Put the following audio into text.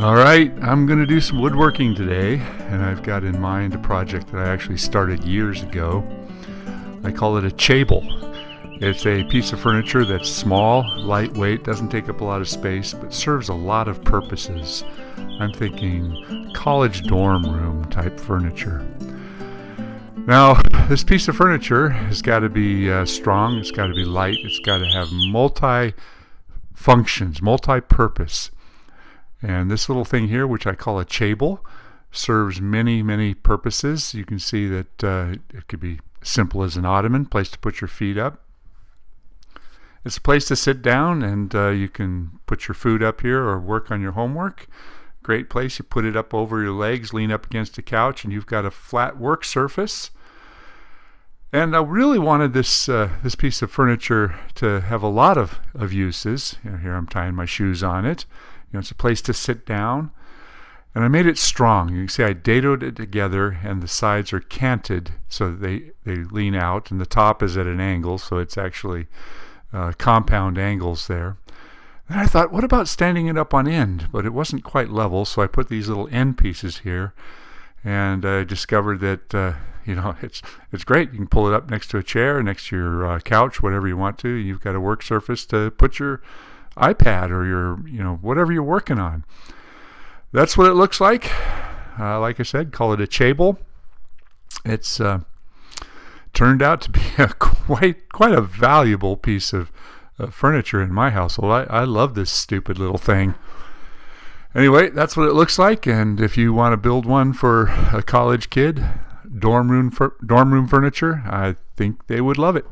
All right, I'm going to do some woodworking today, and I've got in mind a project that I actually started years ago. I call it a CHABLE. It's a piece of furniture that's small, lightweight, doesn't take up a lot of space, but serves a lot of purposes. I'm thinking college dorm room type furniture. Now, this piece of furniture has got to be strong, it's got to be light, it's got to have multi-functions, multi-purpose. And this little thing here, which I call a CHABLE, serves many purposes. You can see that it could be simple as an ottoman, place to put your feet up. It's a place to sit down, and you can put your food up here or work on your homework. Great place. You put it up over your legs, lean up against the couch, and you've got a flat work surface. And I really wanted this piece of furniture to have a lot of uses. Here I'm tying my shoes on it. It's a place to sit down, and I made it strong. You can see I dadoed it together, and the sides are canted so that they lean out, and the top is at an angle, so it's actually compound angles there. And I thought, what about standing it up on end? But it wasn't quite level, so I put these little end pieces here, and I discovered that it's great. You can pull it up next to a chair, next to your couch, whatever you want to. You've got a work surface to put your iPad or your whatever you're working on. That's what it looks like. Like I said, call it a CHABLE. It's turned out to be quite a valuable piece of furniture in my household. I love this stupid little thing. Anyway, that's what it looks like, and if you want to build one for a college kid, dorm room furniture, I think they would love it.